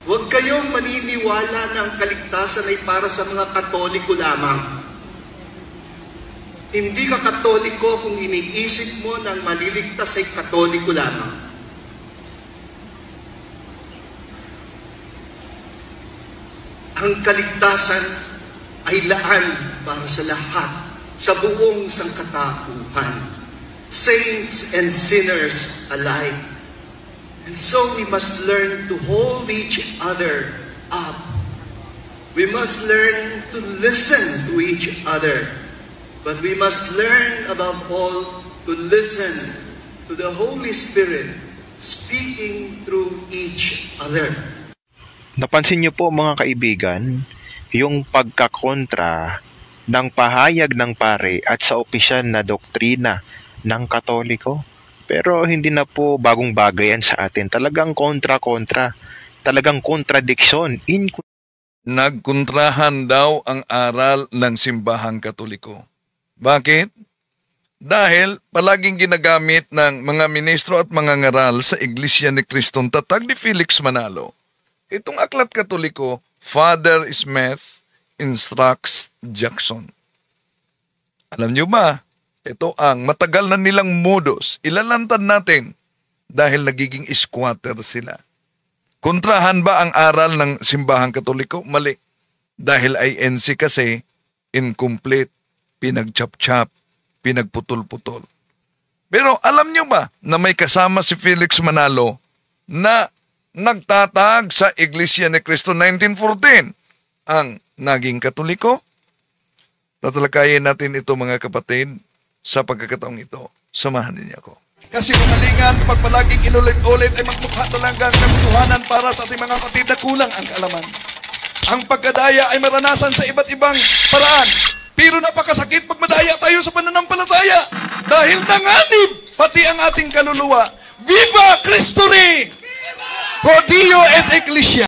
Huwag kayong maniniwala na ang kaligtasan ay para sa mga Katoliko lamang. Hindi ka Katoliko kung iniisip mo na ang maliligtas ay Katoliko lamang. Ang kaligtasan ay laan para sa lahat, sa buong sangkatauhan, saints and sinners alike. And so we must learn to hold each other up. We must learn to listen to each other. But we must learn above all to listen to the Holy Spirit speaking through each other. Napansin niyo po mga kaibigan, yung pagkakontra ng pahayag ng pare at sa opisyal na doktrina ng Katoliko. Pero hindi na po bagong bagay yan sa atin. Talagang kontra-kontra. Talagang kontradiksyon. Nagkontrahan daw ang aral ng simbahang Katoliko. Bakit? Dahil palaging ginagamit ng mga ministro at mga ngaral sa Iglesia ni Kristong Tatag ni Felix Manalo. Itong aklat Katoliko, Father Smith instructs Jackson. Alam niyo ba? Ito ang matagal na nilang modus. Ilalantad natin dahil nagiging squatter sila. Kontrahan ba ang aral ng simbahang Katoliko? Mali. Dahil INC kasi incomplete, pinagchap-chap, pinagputol-putol. Pero alam nyo ba na may kasama si Felix Manalo na nagtatag sa Iglesia ni Cristo 1914 ang naging Katoliko? Tatalakayin natin ito mga kapatid. Sa pagkakataong ito, samahan niyo ako. Kasi umalingan, pag palaging inulit-ulit ay magmukha talaga ang katotohanan para sa ating mga kapatid na kulang ang kaalaman. Ang pagkadaya ay maranasan sa iba't ibang paraan. Pero napakasakit pag madaya tayo sa pananampalataya. Dahil nanganib pati ang ating kaluluwa. Viva Cristo Rey! Pro Dio et Ecclesia!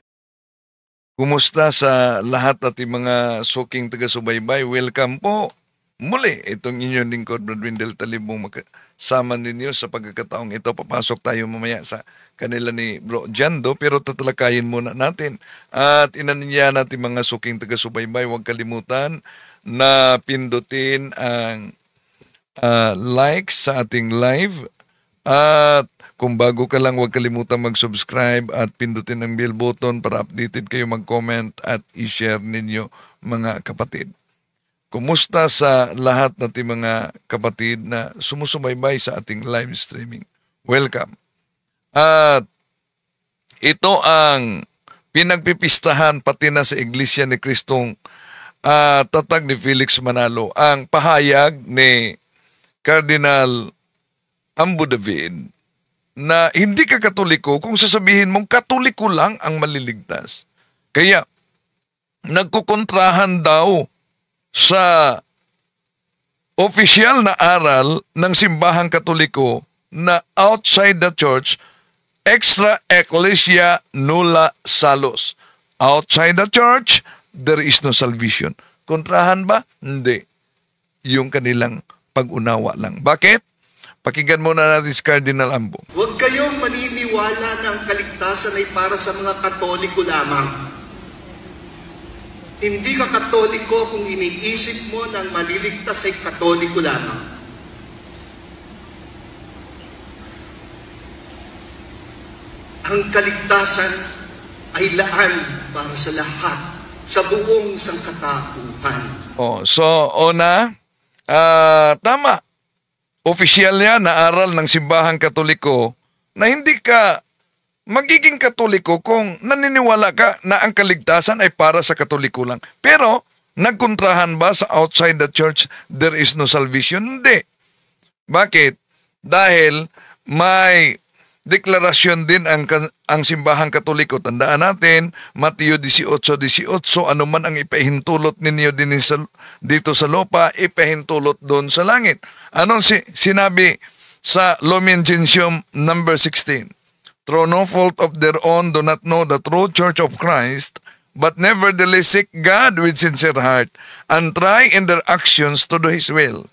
Kumusta sa lahat ating mga suking taga-subaybay? Welcome po. Muli, itong inyong lingkod, Brad Wendell Talibong, makasama ninyo sa pagkakataong ito. Papasok tayo mamaya sa kanila ni Bro Jando, pero tatalakayin muna natin. At inaniya natin mga suking taga-subaybay, huwag kalimutan na pindutin ang like sa ating live. At kung bago ka lang, huwag kalimutan mag-subscribe at pindutin ang bell button para updated kayo, mag-comment at i-share ninyo mga kapatid. Kumusta sa lahat nating mga kapatid na sumusubaybay sa ating live streaming? Welcome. At ito ang pinagpipistahan pati na sa Iglesia ni Kristong Tatag ni Felix Manalo, ang pahayag ni Cardinal Ambo David na hindi ka Katoliko kung sasabihin mong Katoliko lang ang maliligtas. Kaya nagkukontrahan daw sa opisyal na aral ng simbahang Katoliko na outside the church, extra ecclesia nulla salus. Outside the church, there is no salvation. Kontrahan ba? Hindi. Yung kanilang pag-unawa lang. Bakit? Pakinggan muna natin si Cardinal Ambo. Huwag kayong maniniwala na ang kaligtasan ay para sa mga Katoliko lamang. Hindi ka Katoliko kung iniisip mo na ang maliligtas ay Katoliko lamang. Ang kaligtasan ay laan para sa lahat, sa buong sangkatauhan. Tama. Opisyal yan na aral ng simbahang Katoliko na hindi ka magiging Katoliko kung naniniwala ka na ang kaligtasan ay para sa Katoliko lang. Pero, nagkontrahan ba sa outside the church, there is no salvation? Hindi. Bakit? Dahil may deklarasyon din ang simbahang Katoliko. Tandaan natin, Mateo 18:18, ano man ang ipahintulot ninyo dito sa lupa, ipahintulot doon sa langit. Anong sinabi sa Lumen Gentium number 16? Through no fault of their own, do not know the true church of Christ, but nevertheless seek God with sincere heart, and try in their actions to do His will.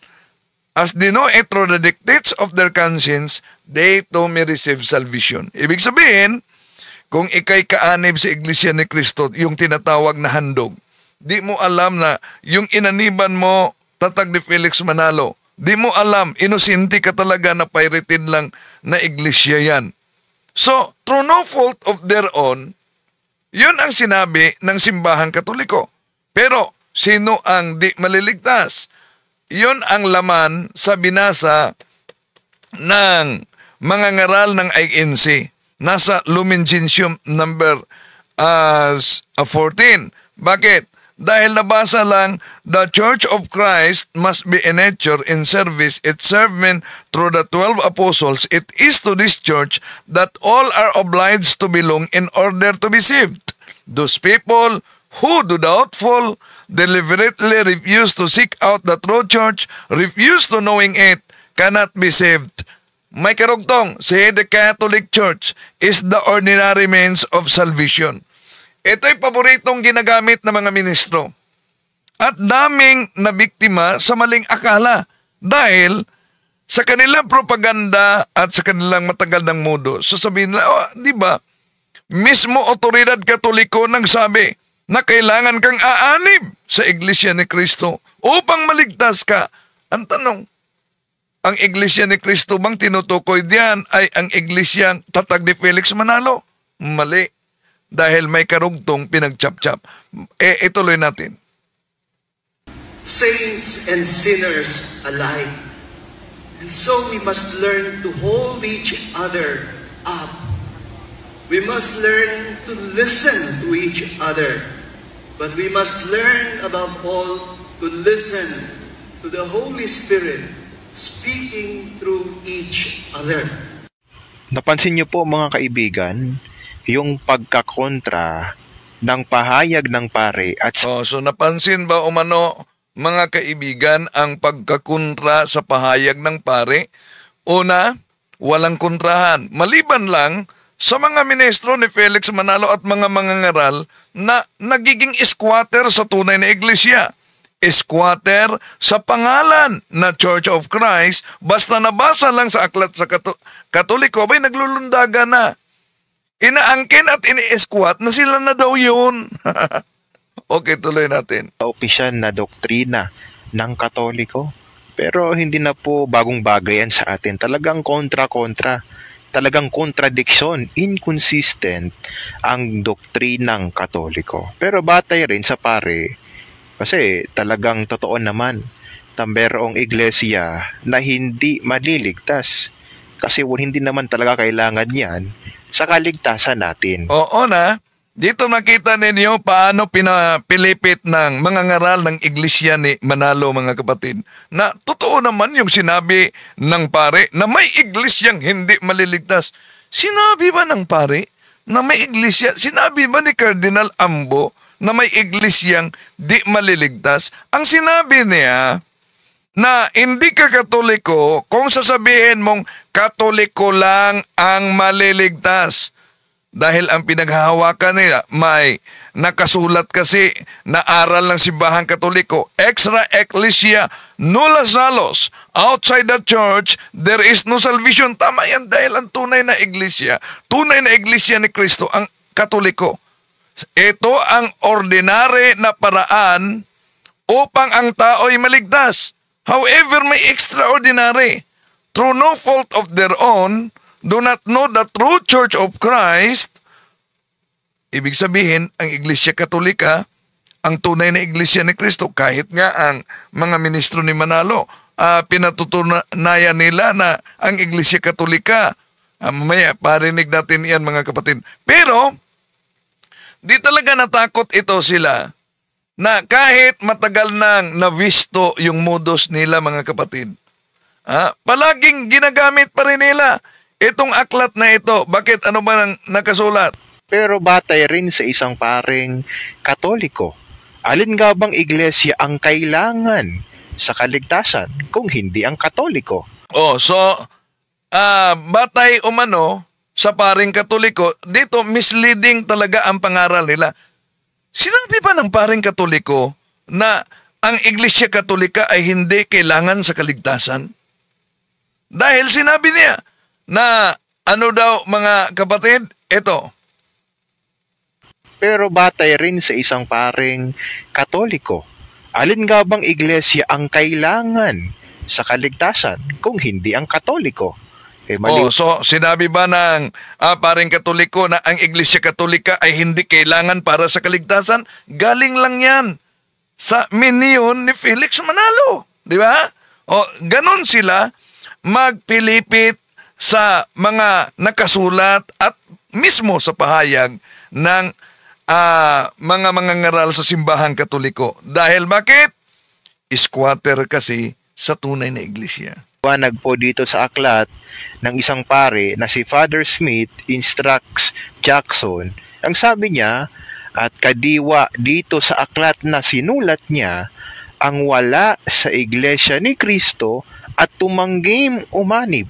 As they know it through the dictates of their conscience, they too may receive salvation. Ibig sabihin, kung ikay kaanib sa Iglesia ni Cristo, yung tinatawag na handog. Di mo alam na yung inaniban mo, Tatag ni Felix Manalo, di mo alam, inosente ka talaga na pirated lang na iglesia yan. So, through no fault of their own, yun ang sinabi ng simbahang Katoliko. Pero, sino ang di maliligtas? Yun ang laman sa binasa ng mga ngaral ng INC. Nasa Lumen Gentium number 14. Bakit? Dahil nabasa lang, the Church of Christ must be in nature, in service, its servant through the 12 apostles. It is to this church that all are obliged to belong in order to be saved. Those people who do doubtful, deliberately refuse to seek out the true church, refuse to knowing it, cannot be saved. May karugtong, say the Catholic Church is the ordinary means of salvation. Ito'y paboritong ginagamit ng mga ministro. At daming nabiktima sa maling akala dahil sa kanilang propaganda at sa kanilang matagal ng modo. Sasabihin nila, di ba, mismo otoridad Katoliko nagsabi na kailangan kang aanib sa Iglesia ni Cristo upang maligtas ka. Ang tanong, ang Iglesia ni Cristo bang tinutukoy diyan ay ang Iglesia Tatag ni Felix Manalo? Mali. Dahil may karugtong pinagchap-chap. Ituloy natin. Saints and sinners alike. And so we must learn to hold each other up. We must learn to listen to each other. But we must learn above all to listen to the Holy Spirit speaking through each other. Napansin niyo po mga kaibigan, yung pagkakontra ng pahayag ng pare at so napansin ba umano mga kaibigan ang pagkakontra sa pahayag ng pare? Una, walang kontrahan. Maliban lang sa mga ministro ni Felix Manalo at mga mangangaral na nagiging squatter sa tunay na iglesia. Squatter sa pangalan na Church of Christ, basta nabasa lang sa aklat sa Katoliko, bay naglulundaga na. Inaangkin at ini-squat na sila na daw yun. Okay, tuloy natin. opisyal na doktrina ng Katoliko. Pero hindi na po bagong bagay yan sa atin. Talagang kontra-kontra. Talagang kontradiksyon, inconsistent ang doktrinang Katoliko. Pero batay rin sa pare, kasi talagang totoo naman na mayroong iglesia na hindi maliligtas. Kasi hindi naman talaga kailangan yan sa kaligtasan natin. Oo na, dito nakita ninyo paano pinapilipit ng mga ngaral ng iglesia ni Manalo mga kapatid. Na totoo naman yung sinabi ng pare na may iglesyang hindi maliligtas. Sinabi ba ng pare na may iglesia? Sinabi ba ni Cardinal Ambo na may iglesyang di maliligtas? Ang sinabi niya na hindi ka Katoliko kung sasabihin mong Katoliko lang ang maliligtas. Dahil ang pinaghahawakan nila may nakasulat kasi na aral ng simbahang Katoliko, extra ecclesia nulla salus. Outside the church, there is no salvation. Tama yan dahil ang tunay na iglesia ni Kristo, ang Katoliko. Ito ang ordinary na paraan upang ang tao ay maligtas. However, may extraordinary. Through no fault of their own, do not know the true Church of Christ. Ibig sabihin, ang Iglesia Katolika, ang tunay na Iglesia ni Kristo, kahit nga ang mga ministro ni Manalo, pinatutunayan nila na ang Iglesia Katolika, mamaya parinig natin yan mga kapatid. Pero, di talaga natakot ito sila na kahit matagal nang navisto yung modus nila mga kapatid, palaging ginagamit pa rin nila itong aklat na ito. Bakit? Ano ba nang nakasulat? Pero batay rin sa isang paring Katoliko, alin nga bang iglesia ang kailangan sa kaligtasan kung hindi ang Katoliko? Batay umano sa paring Katoliko, dito misleading talaga ang pangaral nila. Sinabi ba ng paring Katoliko na ang Iglesia Katolika ay hindi kailangan sa kaligtasan? Dahil sinabi niya na ano daw mga kapatid, ito, pero batay rin sa isang paring Katoliko. Alin nga bang iglesia ang kailangan sa kaligtasan kung hindi ang Katoliko? So sinabi ba ng paring Katoliko na ang Iglesia Katolika ay hindi kailangan para sa kaligtasan? Galing lang yan sa minion ni Felix Manalo. Di ba? Ganon sila magpilipit sa mga nakasulat at mismo sa pahayag ng mga ngaral sa simbahang Katoliko. Dahil bakit? Squatter kasi sa tunay na iglesia. Wanag po dito sa aklat ng isang pare na si Father Smith Instructs Jackson. Ang sabi niya at kadiwa dito sa aklat na sinulat niya, ang wala sa iglesia ni Kristo at tumangging umanib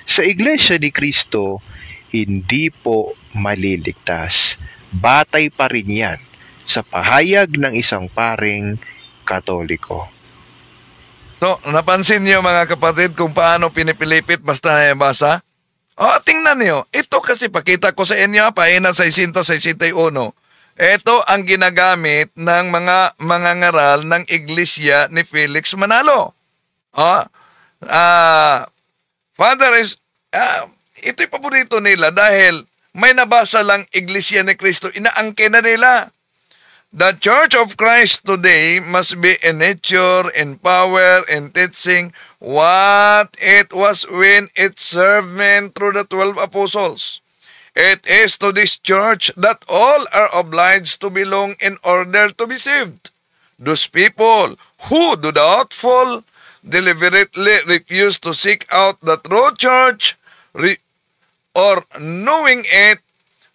sa iglesia ni Kristo, hindi po maliligtas. Batay pa rin yan sa pahayag ng isang paring Katoliko. So, napansin niyo mga kapatid kung paano pinipilipit basta nabasa? Tingnan niyo. Ito kasi pakita ko sa inyo, pahina 661. Ito ang ginagamit ng mga ngaral ng iglesia ni Felix Manalo. Father is, ito'y paborito nila dahil may nabasa lang iglesia ni Kristo, inaangkin na nila. The Church of Christ today must be in nature, in power, in teaching what it was when it served men through the 12 apostles. It is to this church that all are obliged to belong in order to be saved. Those people who do doubtful, deliberately refuse to seek out the true church, or knowing it,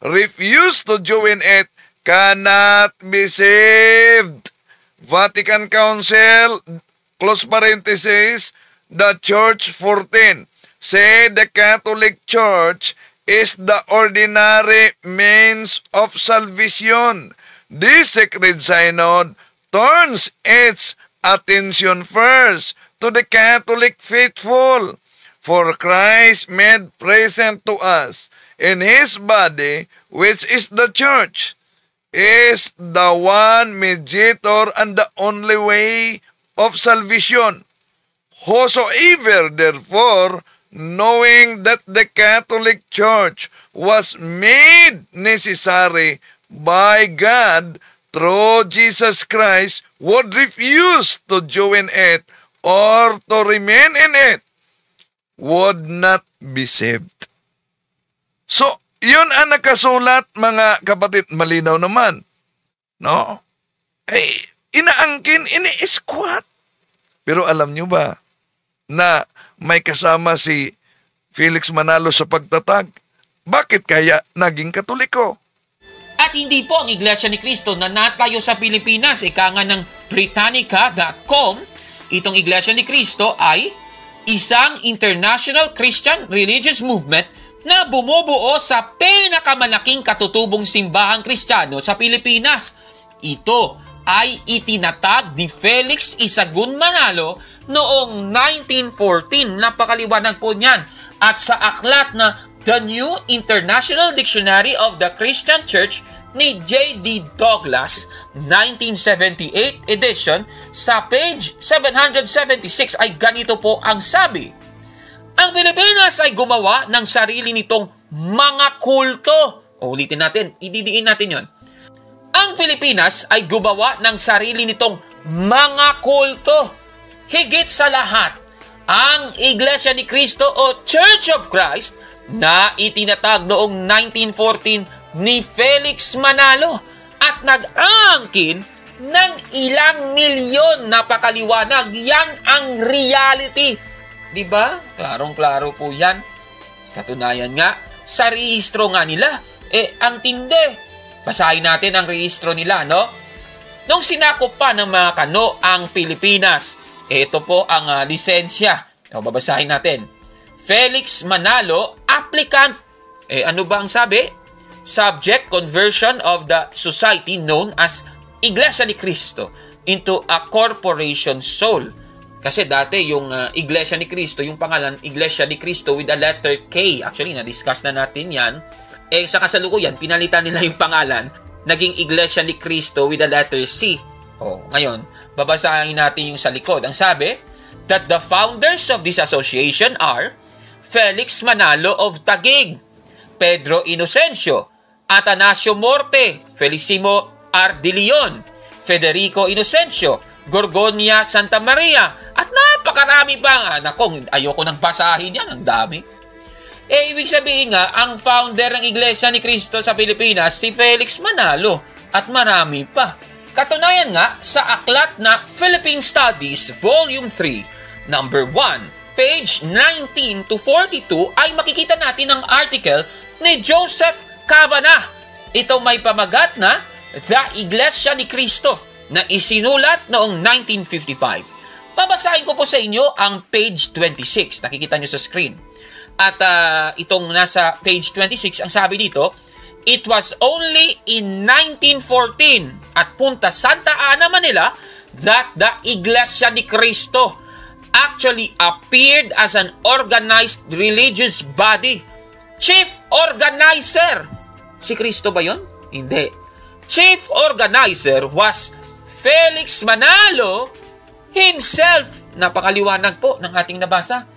refuse to join it, cannot be saved. Vatican Council, close parenthesis, the Church 14, say the Catholic Church is the ordinary means of salvation. This Sacred Synod turns its attention first to the Catholic faithful, for Christ made present to us in His body, which is the Church, is the one mediator and the only way of salvation. Whosoever, therefore, knowing that the Catholic Church was made necessary by God through Jesus Christ, would refuse to join it or to remain in it, would not be saved. So, yun ang nakasulat, mga kapatid, malinaw naman. No? Inaangkin, ini-squat. Pero alam nyo ba na may kasama si Felix Manalo sa pagtatag? Bakit kaya naging Katoliko? At hindi po ang Iglesia ni Cristo na natayo sa Pilipinas. Ika nga ng Britannica.com, itong Iglesia ni Cristo ay isang international Christian religious movement na bumubuo sa pinakamalaking katutubong simbahang Kristiyano sa Pilipinas. Ito ay itinatag ni Felix Isagun Manalo noong 1914. Napakaliwanag po niyan. At sa aklat na The New International Dictionary of the Christian Church ni J.D. Douglas, 1978 edition, sa page 776 ay ganito po ang sabi: ang Pilipinas ay gumawa ng sarili nitong mga kulto. Ulitin natin, ididiin natin yon. Ang Pilipinas ay gumawa ng sarili nitong mga kulto. Higit sa lahat, ang Iglesia ni Cristo o Church of Christ na itinatag noong 1914 ni Felix Manalo at nag-aangkin ng ilang milyon na pakaliwanag. Yan ang reality. Diba? Klarong-klaro po yan. Katunayan nga, sa rehistro nga nila, ang tindi. Basahin natin ang rehistro nila, no? Nung sinakop pa ng mga kano ang Pilipinas, ito po ang lisensya. Babasahin natin. Felix Manalo, applicant. Ano ba ang sabi? Subject conversion of the society known as Iglesia ni Cristo into a corporation soul. Kasi dati yung Iglesia ni Cristo, yung pangalan Iglesia ni Cristo with a letter K. Actually, na-discuss na natin yan. Sa kasalukuyan, pinalitan nila yung pangalan, naging Iglesia ni Cristo with the letter C. Ngayon, babasahin natin yung sa likod. Ang sabi, that the founders of this association are Felix Manalo of Taguig, Pedro Inocencio, Atanasio Morte, Felicimo R. De Leon, Federico Inocencio, Gorgonia Santa Maria, at napakarami pa. Ayoko nang basahin yan, ang dami. Ibig sabihin nga, ang founder ng Iglesia ni Cristo sa Pilipinas, si Felix Manalo, at marami pa. Katunayan nga, sa aklat na Philippine Studies, Volume 3, Number 1, page 19 to 42, ay makikita natin ang article ni Joseph Cavanagh. Ito may pamagat na The Iglesia ni Cristo na isinulat noong 1955. Babasahin ko po sa inyo ang page 26. Nakikita nyo sa screen. At itong nasa page 26, ang sabi dito, it was only in 1914 at Punta Santa Ana, Manila, that the Iglesia ni Cristo actually appeared as an organized religious body. Chief organizer. Si Cristo ba yun? Hindi. Chief organizer was Felix Manalo himself. Napakaliwanag po ng ating nabasa.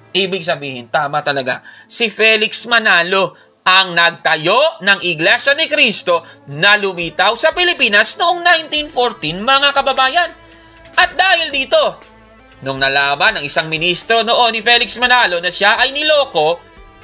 Ibig sabihin, tama talaga. Si Felix Manalo ang nagtayo ng Iglesia ni Cristo na lumitaw sa Pilipinas noong 1914, mga kababayan. At dahil dito, nung nalaman ng isang ministro noon ni Felix Manalo na siya ay niloko,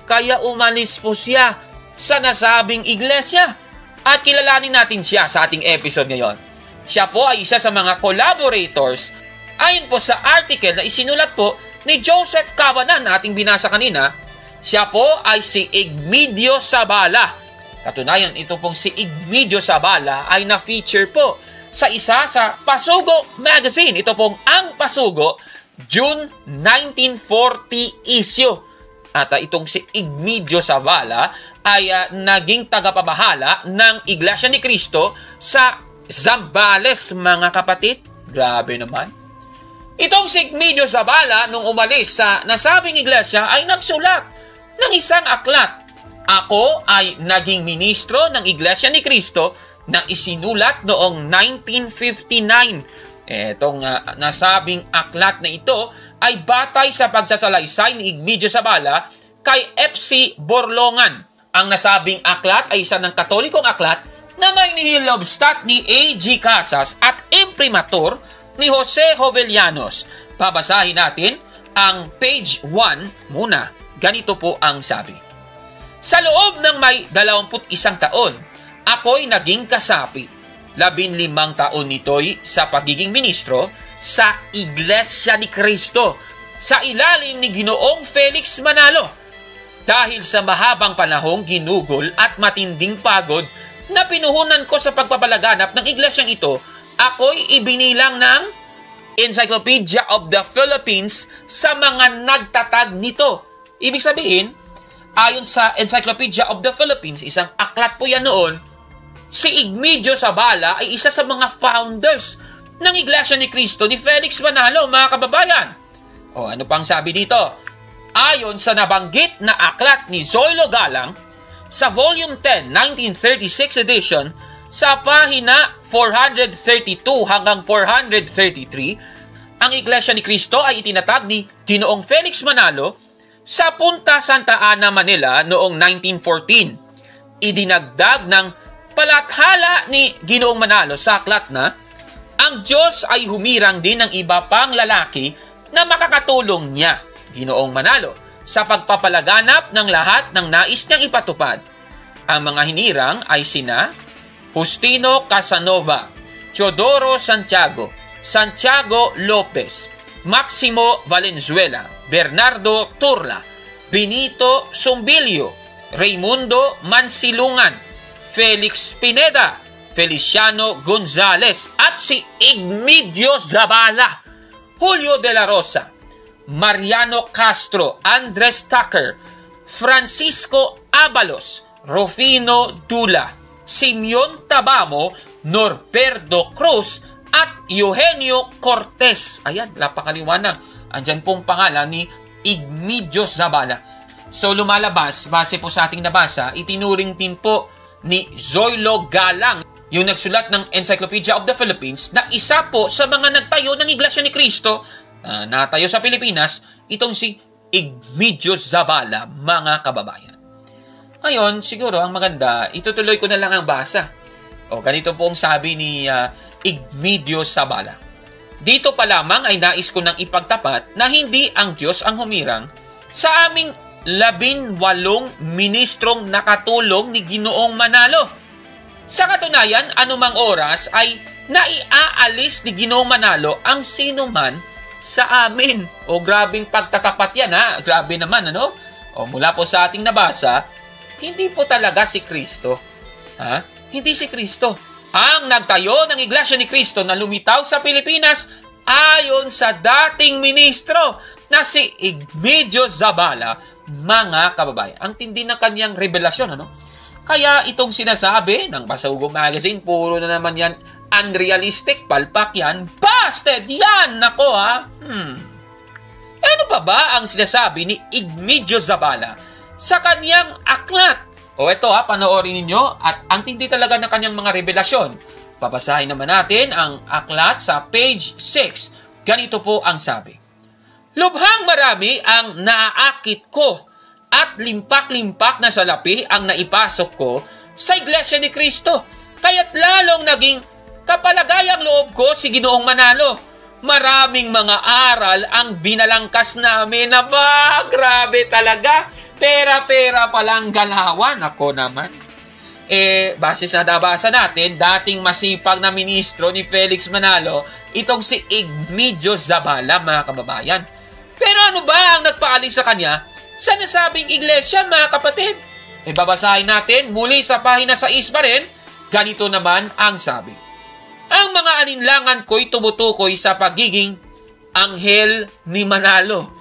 kaya umalis po siya sa nasabing iglesia. At kilalanin natin siya sa ating episode ngayon. Siya po ay isa sa mga collaborators ayon po sa article na isinulat po ni Joseph Cavanagh na ating binasa kanina. Siya po ay si Igmedio Zabala. Katunayan, ito pong si Igmedio Zabala ay na-feature po sa isa sa Pasugo magazine. Ito pong Ang Pasugo, June 1940 issue. At itong si Igmedio Zabala ay naging tagapamahala ng Iglesia ni Cristo sa Zambales, mga kapatid. Grabe naman. Itong si Igmedio Zabala, nung umalis sa nasabing iglesia, ay nagsulat ng isang aklat. Ako ay naging ministro ng Iglesia ni Cristo na isinulat noong 1959. Etong nasabing aklat na ito ay batay sa pagsasalaysay ni Igmedio Zabala kay F.C. Borlongan. Ang nasabing aklat ay isa ng katolikong aklat na may nihilobstat ni A.G. Casas at imprimatur ni Jose Jovellanos. Babasahin natin ang page 1 muna. Ganito po ang sabi. Sa loob ng may 21 taon, ako'y naging kasapi. 15 taon nito'y sa pagiging ministro sa Iglesia ni Cristo sa ilalim ni Ginoong Felix Manalo. Dahil sa mahabang panahong ginugol at matinding pagod na pinuhunan ko sa pagpapalaganap ng iglesyang ito, ako'y ibinilang ng Encyclopedia of the Philippines sa mga nagtatag nito. Ibig sabihin, ayon sa Encyclopedia of the Philippines, isang aklat po yan noon, si Igmedio Zabala ay isa sa mga founders ng Iglesia ni Cristo ni Felix Manalo, mga kababayan. Ano pang sabi dito? Ayon sa nabanggit na aklat ni Zoilo Galang, sa Volume 10, 1936 edition, sa pahina 432 hanggang 433, ang Iglesia ni Cristo ay itinatag ni Ginoong Felix Manalo sa Punta Santa Ana, Manila noong 1914. Idinagdag ng palathala ni Ginoong Manalo sa aklat na ang Diyos ay humirang din ng iba pang lalaki na makakatulong niya, Ginoong Manalo, sa pagpapalaganap ng lahat ng nais niyang ipatupad. Ang mga hinirang ay sina Justino Casanova, Teodoro Santiago, Santiago Lopez, Maximo Valenzuela, Bernardo Turla, Benito Sumbilio, Raimundo Mansilungan, Felix Pineda, Feliciano Gonzales, at si Igmedio Zabala, Julio de la Rosa, Mariano Castro, Andres Tucker, Francisco Abalos, Rufino Dula, Simeon Tabamo, Norberto Cruz, at Eugenio Cortez. Ayan, napakaliwanag. Andyan pong pangalan ni Igmedio Zabala. So lumalabas, base po sa ating nabasa, itinuring din po ni Zoilo Galang, yung nagsulat ng Encyclopedia of the Philippines, na isa po sa mga nagtayo ng Iglesia ni Cristo, natayo sa Pilipinas, itong si Igmedio Zabala, mga kababayan. Ngayon, siguro ang maganda, itutuloy ko na lang ang basa. Ganito po ang sabi ni Igmedio Zabala. Dito pa lamang ay nais ko nang ipagtapat na hindi ang Diyos ang humirang sa aming 18 ministrong nakatulong ni Ginoong Manalo. Sa katunayan, anumang oras ay naiaalis ni Ginoong Manalo ang sino man sa amin. Grabing pagtatapat yan, ha? Grabe naman, ano? Mula po sa ating nabasa, hindi po talaga si Kristo. Hindi si Kristo ang nagtayo ng Iglesia ni Cristo na lumitaw sa Pilipinas ayon sa dating ministro na si Igmedio Zabala, mga kababayan. Ang tindi ng kanyang revelasyon, ano? Kaya itong sinasabi ng Basaugo Magazine, puro na naman yan unrealistic, palpak yan, busted yan, nako ha. Ano pa ba ang sinasabi ni Igmedio Zabala sa kanyang aklat? Ito panoorin ninyo, at ang tindi talaga ng kanyang mga revelasyon. Pabasahin naman natin ang aklat sa page 6. Ganito po ang sabi. Lubhang marami ang naaakit ko at limpak-limpak na salapi ang naipasok ko sa Iglesia ni Cristo. Kaya't lalong naging kapalagayang loob ko si Ginoong Manalo. Maraming mga aral ang binalangkas namin na grabe talaga. Pera-pera palang galawan. Ako naman. Base sa nabasa natin, dating masipag na ministro ni Felix Manalo, itong si Igmedio Zabala, mga kababayan. Pero ano ba ang nagpaalis sa kanya sa nasabing iglesia, mga kapatid? Babasahin natin muli sa pahina 6 pa rin. Ganito naman ang sabi. Ang mga alinlangan ko'y tumutukoy sa pagiging anghel ni Manalo.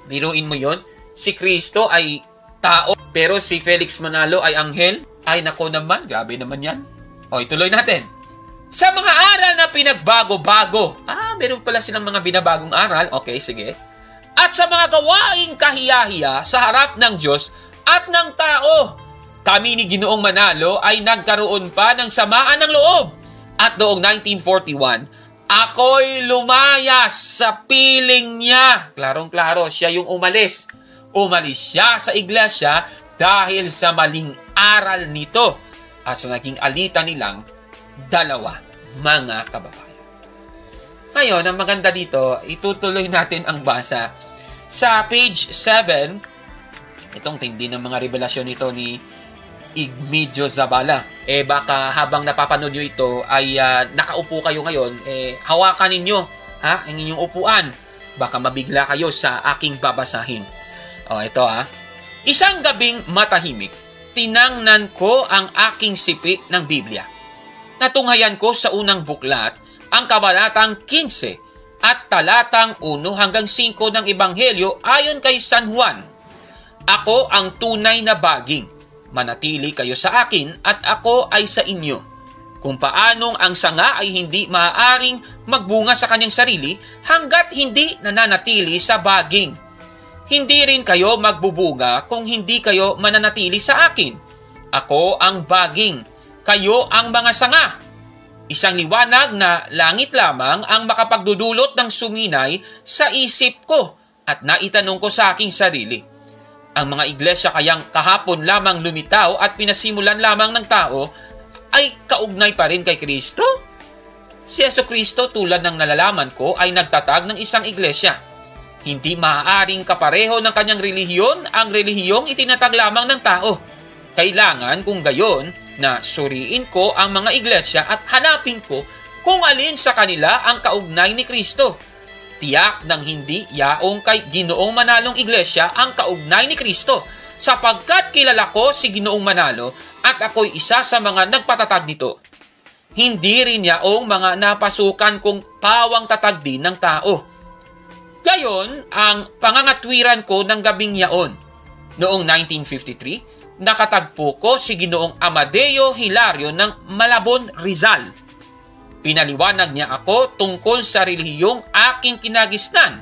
Biruin mo yon, si Kristo ay tao, pero si Felix Manalo ay anghel. Ay nako naman, grabe naman yan. Ituloy natin. Sa mga aral na pinagbago-bago. Meron pala silang mga binabagong aral. Okay, sige. At sa mga gawaing kahiyahiya sa harap ng Diyos at ng tao. Kami ni Ginoong Manalo ay nagkaroon pa ng samaan ng loob. At noong 1941, ako'y lumayas sa piling niya. Klarong-klaro, siya yung umalis. Umalis siya sa iglesia dahil sa maling aral nito. At sa naging alitan nilang dalawa, mga kababayan. Ngayon, ang maganda dito, itutuloy natin ang basa. Sa page 7, itong tindi ng mga revelasyon nito ni Igmedio Zabala. Baka habang napapanood nyo ito, ay nakaupo kayo ngayon, hawakan ninyo ang inyong upuan. Baka mabigla kayo sa aking babasahin. Ito Isang gabing matahimik, tinangnan ko ang aking sipi ng Biblia. Natunghayan ko sa unang buklat ang kabanatang 15 at talatang 1 hanggang 5 ng Ebanghelyo ayon kay San Juan. Ako ang tunay na baging. Manatili kayo sa akin at ako ay sa inyo. Kung paanong ang sanga ay hindi maaaring magbunga sa kanyang sarili hanggat hindi nananatili sa baging. Hindi rin kayo magbubunga kung hindi kayo mananatili sa akin. Ako ang baging, kayo ang mga sanga. Isang liwanag na langit lamang ang makapagdudulot ng suminay sa isip ko at naitanong ko sa aking sarili. Ang mga iglesia kayang kahapon lamang lumitaw at pinasimulan lamang ng tao ay kaugnay pa rin kay Kristo? Si Jesucristo tulad ng nalalaman ko ay nagtatag ng isang iglesia. Hindi maaaring kapareho ng kanyang relihiyon ang relihiyong itinatag lamang ng tao. Kailangan kung gayon na suriin ko ang mga iglesia at hanapin ko kung alin sa kanila ang kaugnay ni Kristo. Tiyak ng hindi yaong kay Ginoong Manalong iglesia ang kaugnay ni Kristo, sapagkat kilala ko si Ginoong Manalo at ako'y isa sa mga nagpatatag nito. Hindi rin yaong mga napasukan kong pawang tatag din ng tao. Gayon ang pangangatwiran ko ng gabing yaon. Noong 1953, nakatagpo ko si Ginoong Amadeo Hilario ng Malabon, Rizal. Pinaliwanag niya ako tungkol sa relihiyong aking kinagisnan.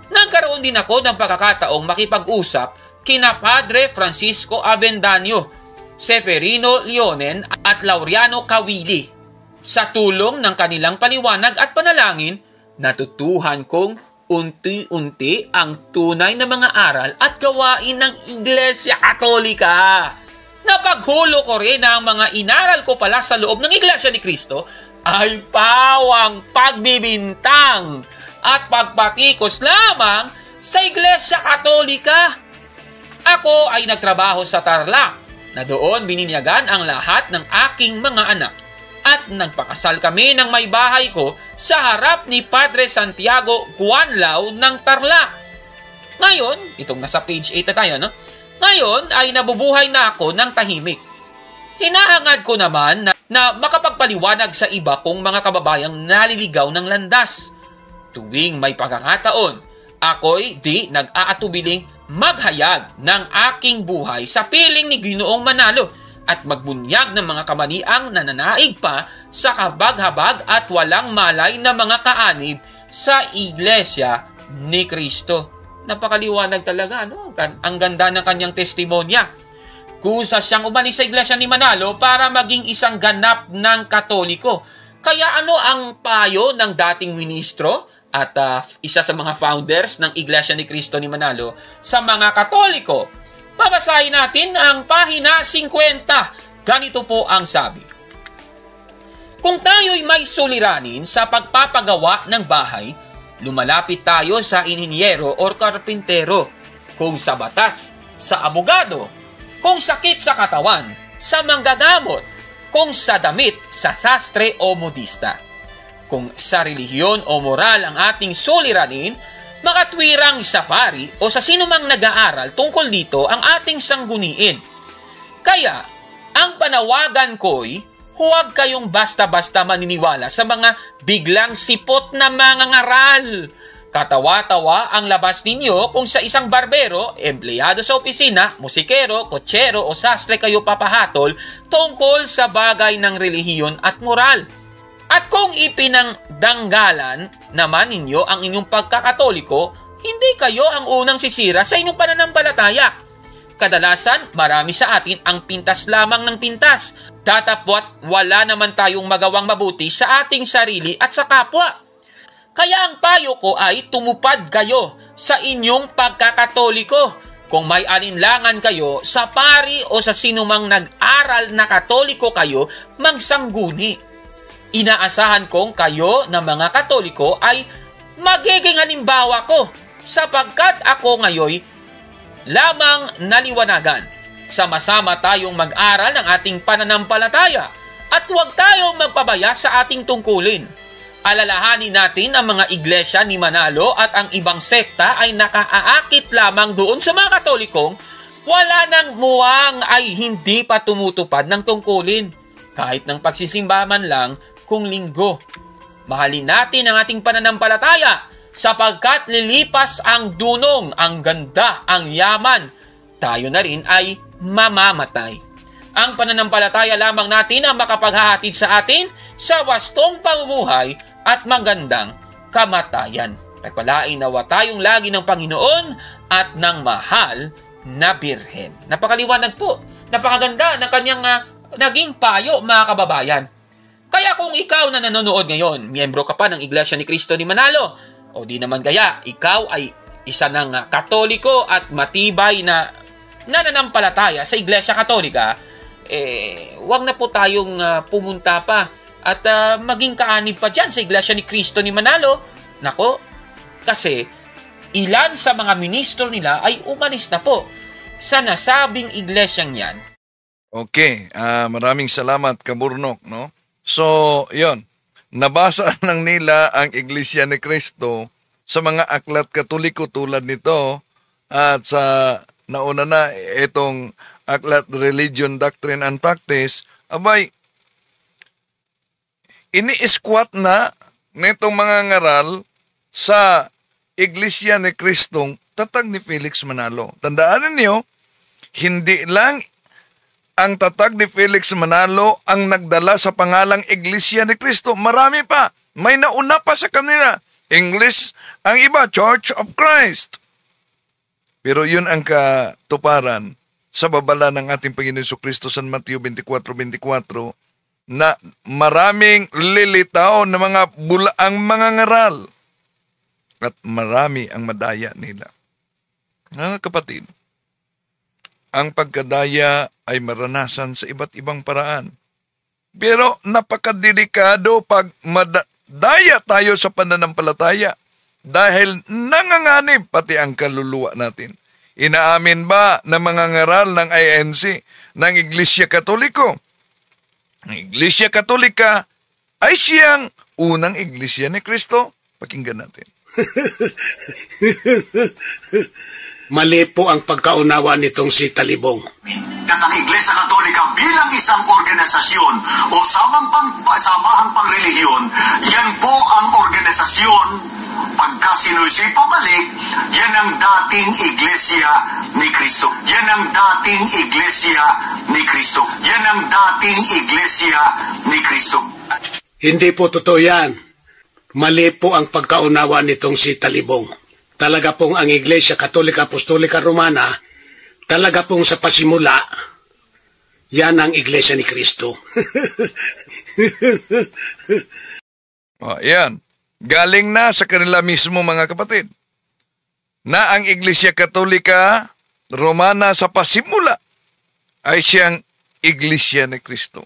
Nagkaroon din ako ng pagkakataong makipag-usap kina Padre Francisco Avendaño, Severino Leonen at Laureano Kawili. Sa tulong ng kanilang paliwanag at panalangin, natutuhan kong unti-unti ang tunay na mga aral at gawain ng Iglesia Katolika. Napaghulo ko rin na ang mga inaral ko pala sa loob ng Iglesia ni Cristo ay pawang pagbibintang at pagpatikos lamang sa Iglesia Katolika. Ako ay nagtrabaho sa Tarlac na doon bininyagan ang lahat ng aking mga anak at nagpakasal kami ng may bahay ko sa harap ni Padre Santiago Guanlao ng Tarlac. Ngayon, itong nasa page 8 na tayo, no? Ngayon ay nabubuhay na ako ng tahimik. Hinahangad ko naman na makapagpaliwanag sa iba kong mga kababayang naliligaw ng landas. Tuwing may pagkakataon, ako'y di nag-aatubiling maghayag ng aking buhay sa piling ni Ginoong Manalo at magbunyag ng mga kamaniang nananaig pa sa kabag-habag at walang malay na mga kaanib sa Iglesia ni Cristo. Napakaliwanag talaga, no? Ang ganda ng kanyang testimonya. Kusa siyang umalis sa Iglesia ni Manalo para maging isang ganap ng Katoliko. Kaya ano ang payo ng dating ministro at isa sa mga founders ng Iglesia ni Cristo ni Manalo sa mga Katoliko? Babasahin natin ang pahina 50. Ganito po ang sabi. Kung tayo'y may suliranin sa pagpapagawa ng bahay, lumalapit tayo sa inhinyero o karpintero. Kung sa batas, sa abogado. Kung sakit sa katawan, sa manggagamot. Kung sa damit, sa sastre o modista. Kung sa relihiyon o moral ang ating suliranin, makatwirang sa pari o sa sinumang nag-aaral tungkol dito ang ating sangguniin. Kaya, ang panawagan ko'y huwag kayong basta-basta maniniwala sa mga biglang sipot na mga ngaral. Katawa-tawa ang labas ninyo kung sa isang barbero, empleyado sa opisina, musikero, kotsero o sastre kayo papahatol tungkol sa bagay ng relihiyon at moral. At kung ipinangdanggalan naman ninyo ang inyong pagkakatoliko, hindi kayo ang unang sisira sa inyong pananampalataya. Kadalasan, marami sa atin ang pintas lamang ng pintas. Datapwat wala naman tayong magawang mabuti sa ating sarili at sa kapwa. Kaya ang payo ko ay tumupad kayo sa inyong pagkakatoliko. Kung may alinlangan kayo sa pari o sa sinumang nag-aral na katoliko kayo, magsangguni. Inaasahan kong kayo na mga Katoliko ay magiging halimbawa ko sapagkat ako ngayon lamang naliwanagan. Sama-sama tayong mag-aral ng ating pananampalataya at huwag tayong magpabaya sa ating tungkulin. Alalahanin natin ang mga iglesia ni Manalo at ang ibang sekta ay nakaaakit lamang doon sa mga Katolikong wala nang muwang ay hindi pa tumutupad ng tungkulin kahit ng pagsisimba man lang kung linggo. Mahalin natin ang ating pananampalataya sapagkat lilipas ang dunong, ang ganda, ang yaman. Tayo na rin ay mamamatay. Ang pananampalataya lamang natin ang makapaghahatid sa atin sa wastong pamumuhay at magandang kamatayan. Pagpalain nawa tayong lagi ng Panginoon at ng mahal na Birhen. Napakaliwanag po. Napakaganda ng kanyang naging payo, mga kababayan. Kaya kung ikaw na nanonood ngayon, miyembro ka pa ng Iglesia ni Cristo ni Manalo, o di naman kaya, ikaw ay isa ng Katoliko at matibay na nananampalataya sa Iglesia Katolika, wag na po tayong pumunta pa at maging kaanib pa dyan sa Iglesia ni Cristo ni Manalo. Nako, kasi ilan sa mga ministro nila ay umalis na po sa nasabing iglesyang yan. Okay, maraming salamat Kaburnok, no? So, yon. Nabasa lang nila ang Iglesia ni Cristo sa mga aklat Katoliko tulad nito at sa nauna na itong aklat Religion, Doctrine and Practice. Abay, ini-squat na nitong mga ngaral sa Iglesia ni Cristong tatag ni Felix Manalo. Tandaan niyo, hindi lang ang tatag ni Felix Manalo ang nagdala sa pangalang Iglesia ni Cristo. Marami pa. May nauna pa sa kanila. English, ang iba, Church of Christ. Pero yun ang katuparan sa babala ng ating Panginoon Jesucristo sa Mateo 24:24 na maraming lilitaw na mga bulaang mga ngaral at marami ang madaya nila. Mga kapatid, ang pagkadaya ay maranasan sa iba't ibang paraan. Pero napakadelikado pag madaya tayo sa pananampalataya dahil nanganganib pati ang kaluluwa natin. Inaamin ba ng mga ngaral ng INC, ng Iglesia Katoliko? Ang Iglesia Katolika ay siyang unang Iglesia ni Kristo. Pakinggan natin. Mali po ang pagkaunawa nitong si Talibong. At ang Iglesia Katolika bilang isang organisasyon o samahang pangrelihiyon, yan po ang organisasyon. Pagka sinusi pabalik, yan ang dating Iglesia ni Kristo. Yan ang dating Iglesia ni Kristo. Yan ang dating Iglesia ni Kristo. Hindi po totoo yan. Mali po ang pagkaunawa nitong si Talibong. Talaga pong ang Iglesia Katolika Apostolika Romana, talaga pong sa pasimula, yan ang Iglesia ni Kristo. Yan. Galing na sa kanila mismo mga kapatid. Na ang Iglesia Katolika Romana sa pasimula ay siyang Iglesia ni Kristo.